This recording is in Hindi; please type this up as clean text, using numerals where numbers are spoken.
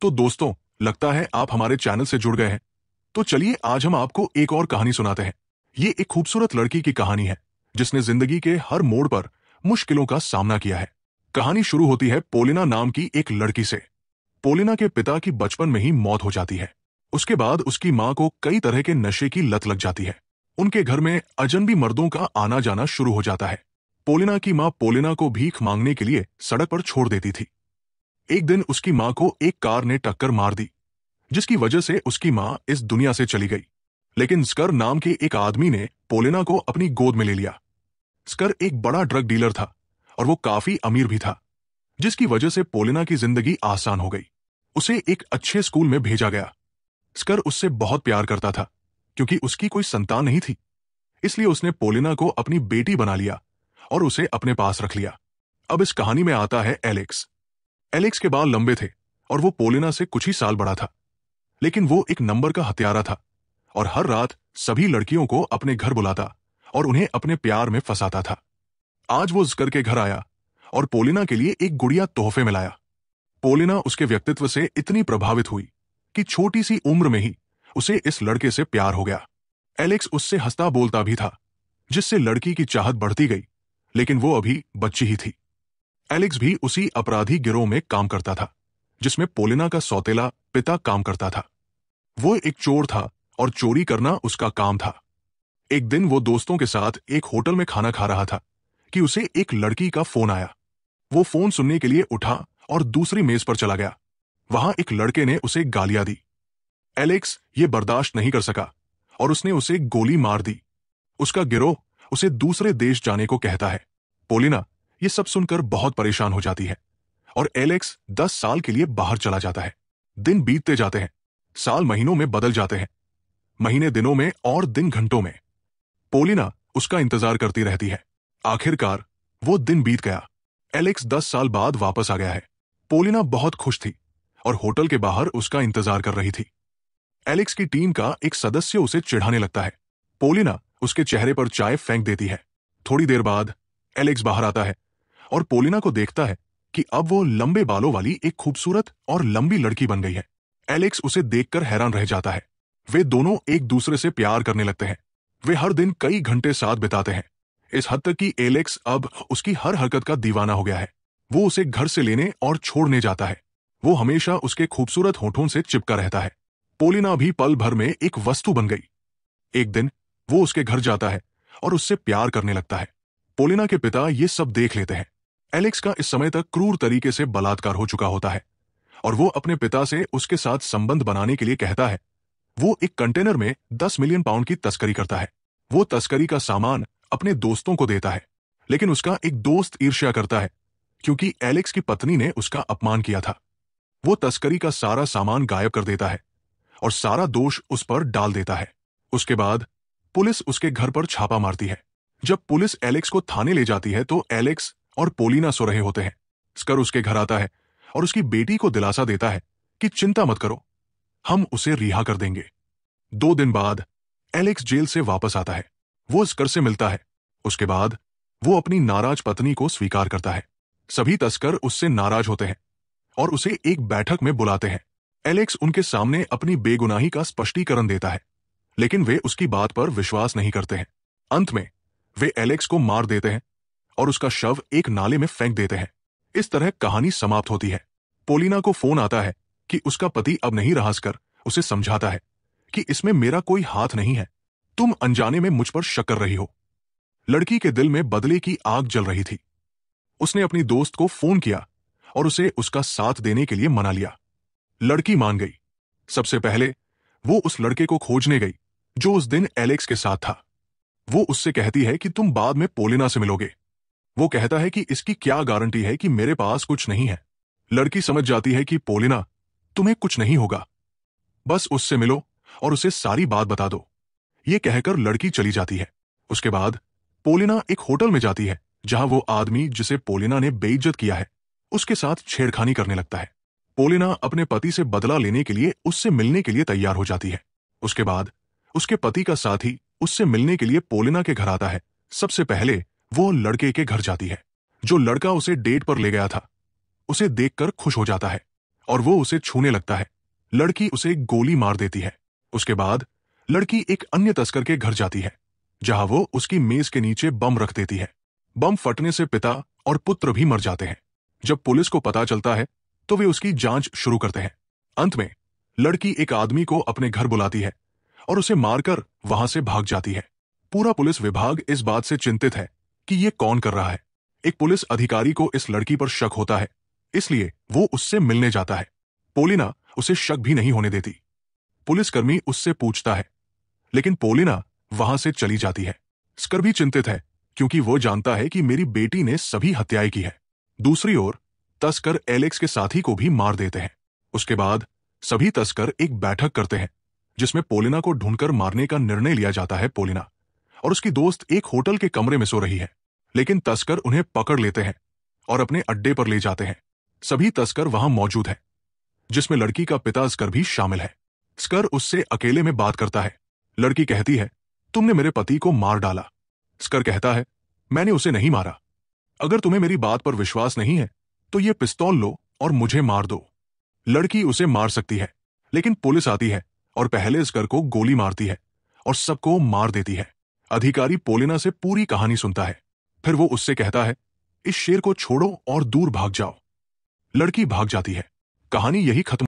तो दोस्तों, लगता है आप हमारे चैनल से जुड़ गए हैं। तो चलिए आज हम आपको एक और कहानी सुनाते हैं। ये एक खूबसूरत लड़की की कहानी है जिसने जिंदगी के हर मोड़ पर मुश्किलों का सामना किया है। कहानी शुरू होती है पोलिना नाम की एक लड़की से। पोलिना के पिता की बचपन में ही मौत हो जाती है। उसके बाद उसकी मां को कई तरह के नशे की लत लग जाती है। उनके घर में अजनबी मर्दों का आना जाना शुरू हो जाता है। पोलिना की मां पोलिना को भीख मांगने के लिए सड़क पर छोड़ देती थी। एक दिन उसकी मां को एक कार ने टक्कर मार दी, जिसकी वजह से उसकी मां इस दुनिया से चली गई। लेकिन स्कर नाम के एक आदमी ने पोलिना को अपनी गोद में ले लिया। स्कर एक बड़ा ड्रग डीलर था और वो काफी अमीर भी था, जिसकी वजह से पोलिना की जिंदगी आसान हो गई। उसे एक अच्छे स्कूल में भेजा गया। स्कर उससे बहुत प्यार करता था क्योंकि उसकी कोई संतान नहीं थी। इसलिए उसने पोलिना को अपनी बेटी बना लिया और उसे अपने पास रख लिया। अब इस कहानी में आता है एलेक्स। एलेक्स के बाल लंबे थे और वो पोलिना से कुछ ही साल बड़ा था। लेकिन वो एक नंबर का हत्यारा था और हर रात सभी लड़कियों को अपने घर बुलाता और उन्हें अपने प्यार में फंसाता था। आज वो स्कर के घर आया और पोलिना के लिए एक गुड़िया तोहफे में लाया। पोलिना उसके व्यक्तित्व से इतनी प्रभावित हुई कि छोटी सी उम्र में ही उसे इस लड़के से प्यार हो गया। एलेक्स उससे हंसता बोलता भी था, जिससे लड़की की चाहत बढ़ती गई। लेकिन वो अभी बच्ची ही थी। एलेक्स भी उसी अपराधी गिरोह में काम करता था जिसमें पोलिना का सौतेला पिता काम करता था। वो एक चोर था और चोरी करना उसका काम था। एक दिन वो दोस्तों के साथ एक होटल में खाना खा रहा था कि उसे एक लड़की का फोन आया। वो फोन सुनने के लिए उठा और दूसरी मेज पर चला गया। वहां एक लड़के ने उसे गालियां दी। एलेक्स ये बर्दाश्त नहीं कर सका और उसने उसे गोली मार दी। उसका गिरोह उसे दूसरे देश जाने को कहता है। पोलिना ये सब सुनकर बहुत परेशान हो जाती है और एलेक्स 10 साल के लिए बाहर चला जाता है। दिन बीतते जाते हैं, साल महीनों में बदल जाते हैं, महीने दिनों में और दिन घंटों में। पोलिना उसका इंतजार करती रहती है। आखिरकार वो दिन बीत गया। एलेक्स 10 साल बाद वापस आ गया है। पोलिना बहुत खुश थी और होटल के बाहर उसका इंतजार कर रही थी। एलेक्स की टीम का एक सदस्य उसे चिढ़ाने लगता है। पोलिना उसके चेहरे पर चाय फेंक देती है। थोड़ी देर बाद एलेक्स बाहर आता है और पोलिना को देखता है कि अब वो लंबे बालों वाली एक खूबसूरत और लंबी लड़की बन गई है। एलेक्स उसे देखकर हैरान रह जाता है। वे दोनों एक दूसरे से प्यार करने लगते हैं। वे हर दिन कई घंटे साथ बिताते हैं, इस हद तक कि एलेक्स अब उसकी हर हरकत का दीवाना हो गया है। वो उसे घर से लेने और छोड़ने जाता है। वो हमेशा उसके खूबसूरत होठों से चिपका रहता है। पोलिना भी पल भर में एक वस्तु बन गई। एक दिन वो उसके घर जाता है और उससे प्यार करने लगता है। पोलिना के पिता ये सब देख लेते हैं। एलेक्स का इस समय तक क्रूर तरीके से बलात्कार हो चुका होता है और वो अपने पिता से उसके साथ संबंध बनाने के लिए कहता है। वो एक कंटेनर में 10 मिलियन पाउंड की तस्करी करता है। वो तस्करी का सामान अपने दोस्तों को देता है, लेकिन उसका एक दोस्त ईर्ष्या करता है क्योंकि एलेक्स की पत्नी ने उसका अपमान किया था। वो तस्करी का सारा सामान गायब कर देता है और सारा दोष उस पर डाल देता है। उसके बाद पुलिस उसके घर पर छापा मारती है। जब पुलिस एलेक्स को थाने ले जाती है तो एलेक्स और पोलिना सो रहे होते हैं। स्कर उसके घर आता है और उसकी बेटी को दिलासा देता है कि चिंता मत करो, हम उसे रिहा कर देंगे। 2 दिन बाद एलेक्स जेल से वापस आता है। वो स्कर से मिलता है। उसके बाद वो अपनी नाराज पत्नी को स्वीकार करता है। सभी तस्कर उससे नाराज होते हैं और उसे एक बैठक में बुलाते हैं। एलेक्स उनके सामने अपनी बेगुनाही का स्पष्टीकरण देता है, लेकिन वे उसकी बात पर विश्वास नहीं करते हैं। अंत में वे एलेक्स को मार देते हैं और उसका शव एक नाले में फेंक देते हैं। इस तरह कहानी समाप्त होती है। पोलिना को फोन आता है कि उसका पति अब नहीं रहा। स्कर उसे समझाता है कि इसमें मेरा कोई हाथ नहीं है, तुम अनजाने में मुझ पर शक कर रही हो। लड़की के दिल में बदले की आग जल रही थी। उसने अपनी दोस्त को फोन किया और उसे उसका साथ देने के लिए मना लिया। लड़की मान गई। सबसे पहले वो उस लड़के को खोजने गई जो उस दिन एलेक्स के साथ था। वो उससे कहती है कि तुम बाद में पोलिना से मिलोगे। वो कहता है कि इसकी क्या गारंटी है कि मेरे पास कुछ नहीं है। लड़की समझ जाती है कि पोलिना, तुम्हें कुछ नहीं होगा, बस उससे मिलो और उसे सारी बात बता दो। ये कहकर लड़की चली जाती है। उसके बाद पोलिना एक होटल में जाती है जहां वो आदमी जिसे पोलिना ने बेइज्जत किया है उसके साथ छेड़खानी करने लगता है। पोलिना अपने पति से बदला लेने के लिए उससे मिलने के लिए तैयार हो जाती है। उसके बाद उसके पति का साथी उससे मिलने के लिए पोलिना के घर आता है। सबसे पहले वो लड़के के घर जाती है। जो लड़का उसे डेट पर ले गया था उसे देखकर खुश हो जाता है और वो उसे छूने लगता है। लड़की उसे गोली मार देती है। उसके बाद लड़की एक अन्य तस्कर के घर जाती है, जहां वो उसकी मेज के नीचे बम रख देती है। बम फटने से पिता और पुत्र भी मर जाते हैं। जब पुलिस को पता चलता है तो वे उसकी जांच शुरू करते हैं। अंत में लड़की एक आदमी को अपने घर बुलाती है और उसे मारकर वहां से भाग जाती है। पूरा पुलिस विभाग इस बात से चिंतित है कि ये कौन कर रहा है। एक पुलिस अधिकारी को इस लड़की पर शक होता है, इसलिए वो उससे मिलने जाता है। पोलिना उसे शक भी नहीं होने देती। पुलिसकर्मी उससे पूछता है, लेकिन पोलिना वहां से चली जाती है। स्कर भी चिंतित है, क्योंकि वो जानता है कि मेरी बेटी ने सभी हत्याएं की है। दूसरी ओर तस्कर एलेक्स के साथी को भी मार देते हैं। उसके बाद सभी तस्कर एक बैठक करते हैं, जिसमें पोलिना को ढूंढकर मारने का निर्णय लिया जाता है। पोलिना और उसकी दोस्त एक होटल के कमरे में सो रही है, लेकिन तस्कर उन्हें पकड़ लेते हैं और अपने अड्डे पर ले जाते हैं। सभी तस्कर वहां मौजूद हैं, जिसमें लड़की का पिता स्कर भी शामिल है। स्कर उससे अकेले में बात करता है। लड़की कहती है, तुमने मेरे पति को मार डाला। स्कर कहता है, मैंने उसे नहीं मारा। अगर तुम्हें मेरी बात पर विश्वास नहीं है तो ये पिस्तौल लो और मुझे मार दो। लड़की उसे मार सकती है, लेकिन पुलिस आती है और पहले स्कर को गोली मारती है और सबको मार देती है। अधिकारी पोलिना से पूरी कहानी सुनता है। फिर वो उससे कहता है, इस शेर को छोड़ो और दूर भाग जाओ। लड़की भाग जाती है। कहानी यही खत्म